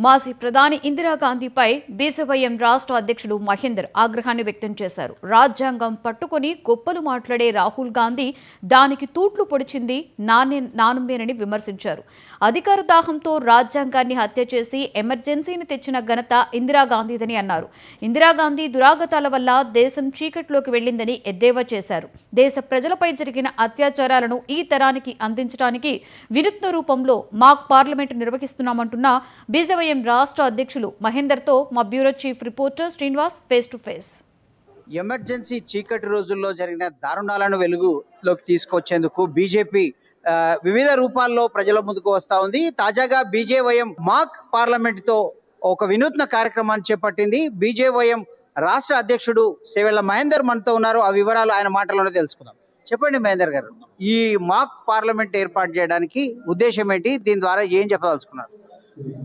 మాజీ ప్రధాని ఇందిరాగాంధీపై బీజేవైఎం రాష్ట్ర అధ్యక్షుడు మహేందర్ ఆగ్రహాన్ని వ్యక్తం చేశారు. రాజ్యాంగం పట్టుకుని గొప్పలు మాట్లాడే రాహుల్ గాంధీ దానికి తూట్లు పొడిచింది నానమ్మేనని విమర్శించారు. అధికార దాహంతో రాజ్యాంగాన్ని హత్య చేసి ఎమర్జెన్సీని తెచ్చిన ఘనత ఇందిరాగాంధీదని అన్నారు. ఇందిరాగాంధీ దురాగతాల వల్ల దేశం చీకట్లోకి వెళ్లిందని ఎద్దేవా చేశారు. దేశ ప్రజలపై జరిగిన అత్యాచారాలను ఈ తరానికి అందించడానికి వినూత్న రూపంలో మాక్ పార్లమెంటు నిర్వహిస్తున్నామంటున్న బీజేవైఎం రాష్ట్ర అధ్యక్షులు మహేందర్తో మా bureau chief reporter Srinivas face to face. Emergency చీకటి రోజుల్లో జరిగిన దారుణాలను వెలుగులోకి తీసుకొచ్చేందుకు బీజేపీ వివిధ రూపాల్లో ప్రజల ముందుకు వస్తా ఉంది. తాజాగా బీజేవైఎం మాక్ పార్లమెంట్ తో ఒక వినూత్న కార్యక్రమాన్ని చేపట్టింది. బీజేవైఎం రాష్ట్ర అధ్యక్షుడు సేవెళ్ల మహేందర్ మనతో ఉన్నారు. ఆ వివరాలు ఆయన మాటల్లోనే తెలుసుకుందాం. చెప్పండి మహేందర్ గారు, ఈ మాక్ పార్లమెంట్ ఏర్పాటు చేయడానికి ఉద్దేశం ఏంటి? దీని ద్వారా ఏం చెప్పదలుచుకున్నారు?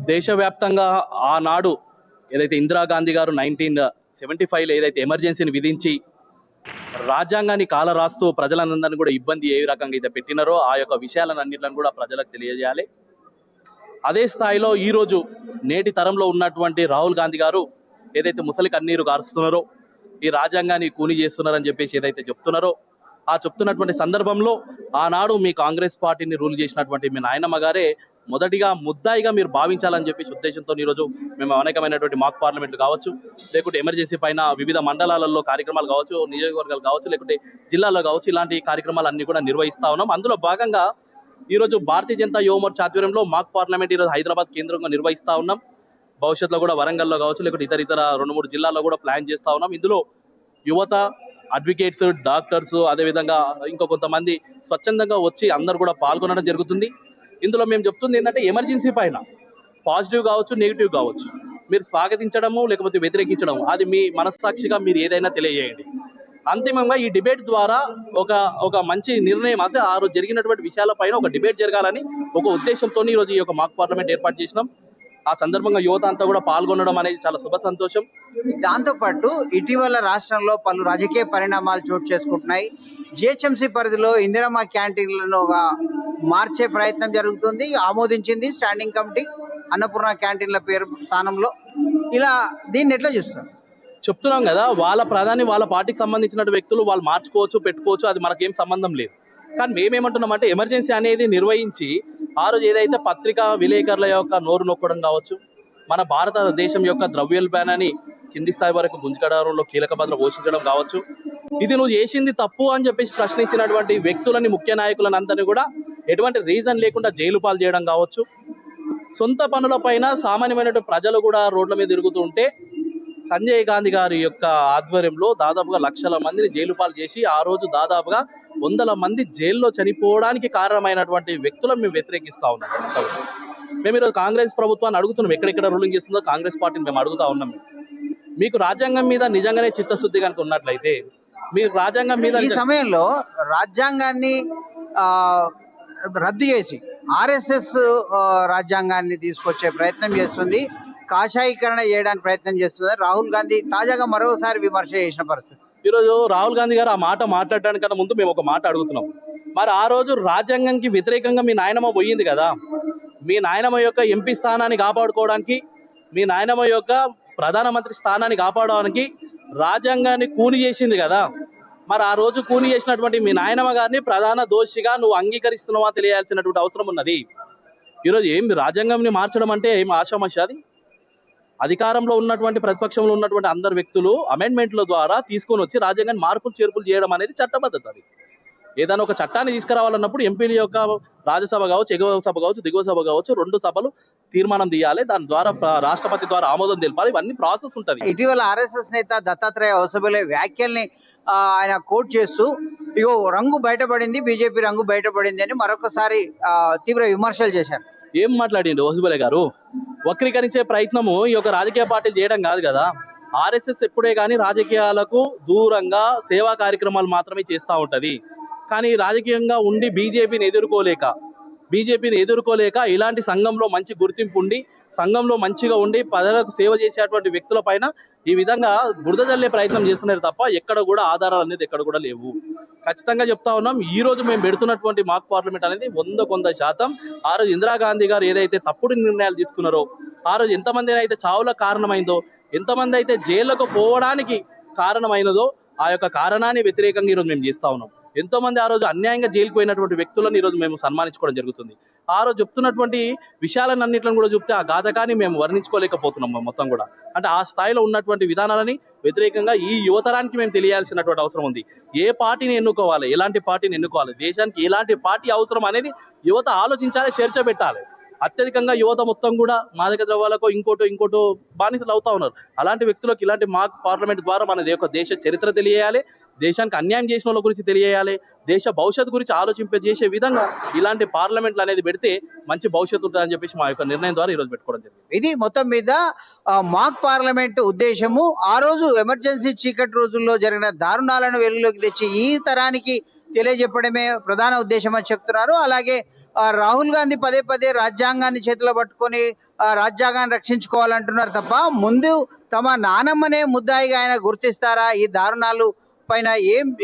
దేశవ్యాప్తంగా ఆనాడు ఏదైతే ఇందిరాగాంధీ గారు 1975లో ఏదైతే ఎమర్జెన్సీని విధించి రాజ్యాంగాన్ని కాలరాస్తూ ప్రజలందరినీ కూడా ఇబ్బంది ఏ రకంగా అయితే పెట్టినారో ఆ యొక్క విషయాలన్నింటిని కూడా ప్రజలకు తెలియజేయాలి. అదే స్థాయిలో ఈరోజు నేటి తరంలో ఉన్నటువంటి రాహుల్ గాంధీ గారు ఏదైతే ముసలి కన్నీరు గారుస్తున్నారో, ఈ రాజ్యాంగాన్ని కూని చేస్తున్నారని చెప్పేసి ఏదైతే చెప్తున్నారో, ఆ చెప్తున్నటువంటి సందర్భంలో ఆనాడు మీ కాంగ్రెస్ పార్టీని రూల్ చేసినటువంటి మీ నాయనమ్మ గారే మొదటిగా ముద్దాయిగా మీరు భావించాలని చెప్పేసి ఉద్దేశంతో ఈరోజు మేము అనేకమైనటువంటి మాక్ పార్లమెంట్లు కావచ్చు, లేకుంటే ఎమర్జెన్సీ పైన వివిధ మండలాలలో కార్యక్రమాలు కావచ్చు, నియోజకవర్గాలు కావచ్చు, లేకుంటే జిల్లాలో కావచ్చు, ఇలాంటి కార్యక్రమాలు అన్ని కూడా నిర్వహిస్తా ఉన్నాం. అందులో భాగంగా ఈరోజు భారతీయ జనతా యువ మోర్చా ఆధ్వర్యంలో మాక్ పార్లమెంట్ ఈరోజు హైదరాబాద్ కేంద్రంగా నిర్వహిస్తా ఉన్నాం. భవిష్యత్తులో కూడా వరంగల్లో కావచ్చు, లేకుంటే ఇతర 2-3 జిల్లాల్లో కూడా ప్లాన్ చేస్తా ఉన్నాం. ఇందులో యువత, అడ్వకేట్స్, డాక్టర్స్, అదేవిధంగా ఇంకో కొంతమంది స్వచ్ఛందంగా వచ్చి అందరు కూడా పాల్గొనడం జరుగుతుంది. ఇందులో మేము చెప్తుంది ఏంటంటే, ఎమర్జెన్సీ పైన పాజిటివ్ కావచ్చు, నెగిటివ్ కావచ్చు, మీరు స్వాగతించడము లేకపోతే వ్యతిరేకించడం అది మీ మనస్సాక్షిగా మీరు ఏదైనా తెలియజేయండి. అంతిమంగా ఈ డిబేట్ ద్వారా ఒక మంచి నిర్ణయం, అయితే ఆ రోజు జరిగినటువంటి విషయాలపైన ఒక డిబేట్ జరగాలని ఒక ఉద్దేశంతో ఈరోజు ఈ యొక్క మాక్ పార్లమెంట్ ఏర్పాటు చేసినాం. ఆ సందర్భంగా యువత అంతా కూడా పాల్గొనడం అనేది చాలా శుభ సంతోషం. దాంతోపాటు ఇటీవల రాష్ట్రంలో పలు రాజకీయ పరిణామాలు చోటు చేసుకుంటున్నాయి. జిహెచ్ఎంసీ పరిధిలో ఇందిరమ్మ క్యాంటీన్లను మార్చే ప్రయత్నం జరుగుతుంది. ఆమోదించింది స్టాండింగ్ కమిటీ అన్నపూర్ణ క్యాంటీన్ల పేరు స్థానంలో. ఇలా దీన్ని ఎట్లా చూస్తారు? చెప్తున్నాం కదా, వాళ్ళ ప్రధాని వాళ్ళ పార్టీకి సంబంధించిన వ్యక్తులు వాళ్ళు మార్చుకోవచ్చు, పెట్టుకోవచ్చు, అది మనకేం సంబంధం లేదు. కానీ మేమేమంటున్నామంటే, ఎమర్జెన్సీ అనేది నిర్వహించి ఆ రోజు ఏదైతే పత్రికా విలేకరుల యొక్క నోరు నొక్కడం కావచ్చు, మన భారతదేశం యొక్క ద్రవ్యోల్బణాన్ని కింది స్థాయి వరకు గుంజుకడంలో కీలక పాత్ర పోషించడం కావచ్చు, ఇది నువ్వు చేసింది తప్పు అని చెప్పేసి ప్రశ్నించినటువంటి వ్యక్తులని, ముఖ్య నాయకులను అందరినీ కూడా ఎటువంటి రీజన్ లేకుండా జైలు పాలు చేయడం కావచ్చు, సొంత పనుల పైన సామాన్యమైన ప్రజలు కూడా రోడ్ల మీద తిరుగుతూ ఉంటే సంజయ్ గాంధీ గారి యొక్క ఆధ్వర్యంలో దాదాపుగా లక్షల మందిని జైలు పాలు చేసి ఆ రోజు దాదాపుగా 100 మంది జైల్లో చనిపోవడానికి కారణమైనటువంటి వ్యక్తులను మేము వ్యతిరేకిస్తా ఉన్నాం. మేము ఈరోజు కాంగ్రెస్ ప్రభుత్వాన్ని అడుగుతున్నాం, ఎక్కడెక్కడ రూలింగ్ చేస్తుందో కాంగ్రెస్ పార్టీని మేము అడుగుతా ఉన్నాం. మీకు రాజ్యాంగం మీద నిజంగానే చిత్తశుద్ధి కనుక ఉన్నట్లయితే మీరు రాజ్యాంగం మీద ఈ సమయంలో రాజ్యాంగాన్ని రద్దు చేసి ఆర్ఎస్ఎస్ రాజ్యాంగాన్ని తీసుకొచ్చే ప్రయత్నం చేస్తుంది, కాషాయీకరణ చేయడానికి ప్రయత్నం చేస్తుంది. రాహుల్ గాంధీ తాజాగా మరోసారి విమర్శ చేసిన పరిస్థితి. ఈరోజు రాహుల్ గాంధీ గారు ఆ మాట మాట్లాడడానికన్నా ముందు మేము ఒక మాట అడుగుతున్నాం. మరి ఆ రోజు రాజ్యాంగానికి వ్యతిరేకంగా మీ నాయనమ్మ పోయింది కదా, మీ నాయనమ్మ యొక్క ఎంపీ స్థానాన్ని కాపాడుకోవడానికి, మీ నాయనమ్మ యొక్క ప్రధానమంత్రి స్థానాన్ని కాపాడడానికి రాజ్యాంగాన్ని కూని చేసింది కదా. మరి ఆ రోజు కూని చేసినటువంటి మీ నాయనమ్మ గారిని ప్రధాన దోషిగా నువ్వు అంగీకరిస్తున్నావా తెలియాల్సినటువంటి అవసరం ఉన్నది. ఈరోజు ఏం రాజ్యాంగంని మార్చడం అంటే ఏం ఆషామాషి? అది అధికారంలో ఉన్నటువంటి ప్రతిపక్షంలో ఉన్నటువంటి అందరు వ్యక్తులు అమెండ్మెంట్ల ద్వారా తీసుకొని వచ్చి రాజ్యాంగాన్ని మార్పులు చేర్పులు చేయడం అనేది చట్టబద్ధత. అది ఏదైనా ఒక చట్టాన్ని తీసుకురావాలన్నప్పుడు ఎంపీల యొక్క రాజ్యసభ కావచ్చు, ఎగువ సభ కావచ్చు, దిగువ సభ కావచ్చు, 2 సభలు తీర్మానం తీయాలి, దాని ద్వారా రాష్ట్రపతి ద్వారా ఆమోదం తెలపాలి, ఇవన్నీ ప్రాసెస్ ఉంటుంది. ఇటీవల ఆర్ఎస్ఎస్ నేత దత్తాత్రేయ హోసబోలే వ్యాఖ్యల్ని ఆయన కోట్ చేస్తూ ఇగో రంగు బయటపడింది, బీజేపీ రంగు బయటపడింది అని మరొకసారి తీవ్ర విమర్శలు చేశారు. ఏం మాట్లాడిండు హోసబోలే గారు? వక్రీకరించే ప్రయత్నము ఈ యొక్క రాజకీయ పార్టీలు చేయడం కాదు కదా. ఆర్ఎస్ఎస్ ఎప్పుడే కానీ రాజకీయాలకు దూరంగా సేవా కార్యక్రమాలు మాత్రమే చేస్తూ ఉంటుంది. కానీ రాజకీయంగా ఉండి బీజేపీని ఎదుర్కోలేక ఇలాంటి సంఘంలో మంచి గుర్తింపు ఉండి, సంఘంలో మంచిగా ఉండి ప్రజలకు సేవ చేసేటువంటి వ్యక్తుల పైన ఈ విధంగా బురద జల్లే ప్రయత్నం చేస్తున్నారు తప్ప ఎక్కడ కూడా ఆధారాలు అనేది ఎక్కడ కూడా లేవు. ఖచ్చితంగా చెప్తా ఉన్నాం, ఈ రోజు మేము పెడుతున్నటువంటి మాక్ పార్లమెంట్ అనేది 100% ఆ రోజు ఇందిరాగాంధీ గారు ఏదైతే తప్పుడు నిర్ణయాలు తీసుకున్నారో, ఆ రోజు ఎంతమంది అయితే చావులకు కారణమైందో, ఎంతమంది అయితే జైళ్లకు పోవడానికి కారణమైనదో ఆ యొక్క కారణాన్ని వ్యతిరేకంగా ఈరోజు మేము చేస్తా ఉన్నాం. ఎంతో మంది ఆ రోజు అన్యాయంగా జైలుకు పోయినటువంటి వ్యక్తులను ఈరోజు మేము సన్మానించుకోవడం జరుగుతుంది. ఆ రోజు చెప్తున్నటువంటి విషయాలన్నింటిని కూడా చెప్తే ఆ ఘాతకాన్ని మేము వర్ణించుకోలేకపోతున్నాం మొత్తం కూడా. అంటే ఆ స్థాయిలో ఉన్నటువంటి విధానాలని వ్యతిరేకంగా ఈ యువతరానికి మేము తెలియాల్సినటువంటి అవసరం ఉంది. ఏ పార్టీని ఎన్నుకోవాలి, ఎలాంటి పార్టీని ఎన్నుకోవాలి, దేశానికి ఎలాంటి పార్టీ అవసరం అనేది యువత ఆలోచించాలి, చర్చ పెట్టాలి. అత్యధికంగా యువత మొత్తం కూడా మాదక ద్రవ్యాలకు ఇంకోటో బానిసలు అవుతా ఉన్నారు. అలాంటి వ్యక్తులకు ఇలాంటి మాక్ పార్లమెంట్ ద్వారా మన యొక్క దేశ చరిత్ర తెలియాలి, దేశానికి అన్యాయం చేసిన వాళ్ళ గురించి తెలియాలి, దేశ భవిష్యత్తు గురించి ఆలోచింపజేసే విధంగా ఇలాంటి పార్లమెంట్లు అనేది పెడితే మంచి భవిష్యత్తు ఉంటుందని చెప్పేసి మా యొక్క నిర్ణయం ద్వారా ఈరోజు పెట్టుకోవడం జరిగింది. ఇది మొత్తం మీద మాక్ పార్లమెంట్ ఉద్దేశము ఆ రోజు ఎమర్జెన్సీ చీకటి రోజుల్లో జరిగిన దారుణాలను వెలుగులోకి తెచ్చి ఈ తరానికి తెలియజెప్పడమే ప్రధాన ఉద్దేశం అని చెప్తున్నారు. అలాగే రాహుల్ గాంధీ పదే పదే రాజ్యాంగాన్ని చేతిలో పట్టుకొని రాజ్యాంగాన్ని రక్షించుకోవాలంటున్నారు తప్ప ముందు తమ నానమ్మనే ముద్దాయిగా ఆయన గుర్తిస్తారా, ఈ దారుణాలు పైన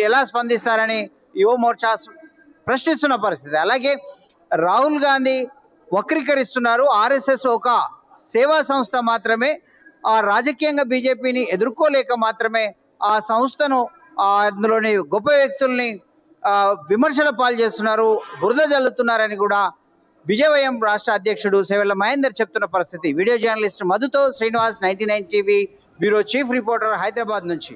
ఎలా స్పందిస్తారని యువ మోర్చా ప్రశ్నిస్తున్న పరిస్థితి. అలాగే రాహుల్ గాంధీ వక్రీకరిస్తున్నారు. ఆర్ఎస్ఎస్ ఒక సేవా సంస్థ మాత్రమే, ఆ రాజకీయంగా బీజేపీని ఎదుర్కోలేక మాత్రమే ఆ సంస్థను అందులోని గొప్ప వ్యక్తుల్ని విమర్శల పాలు చేస్తున్నారు, బురద జల్లుతున్నారని కూడా విజయవయం రాష్ట్ర అధ్యక్షుడు సేవెళ్ల మహేందర్ చెప్తున్న పరిస్థితి. వీడియో జర్నలిస్ట్ మధుతో Srinivas, 99 TV bureau chief reporter, Hyderabad నుంచి.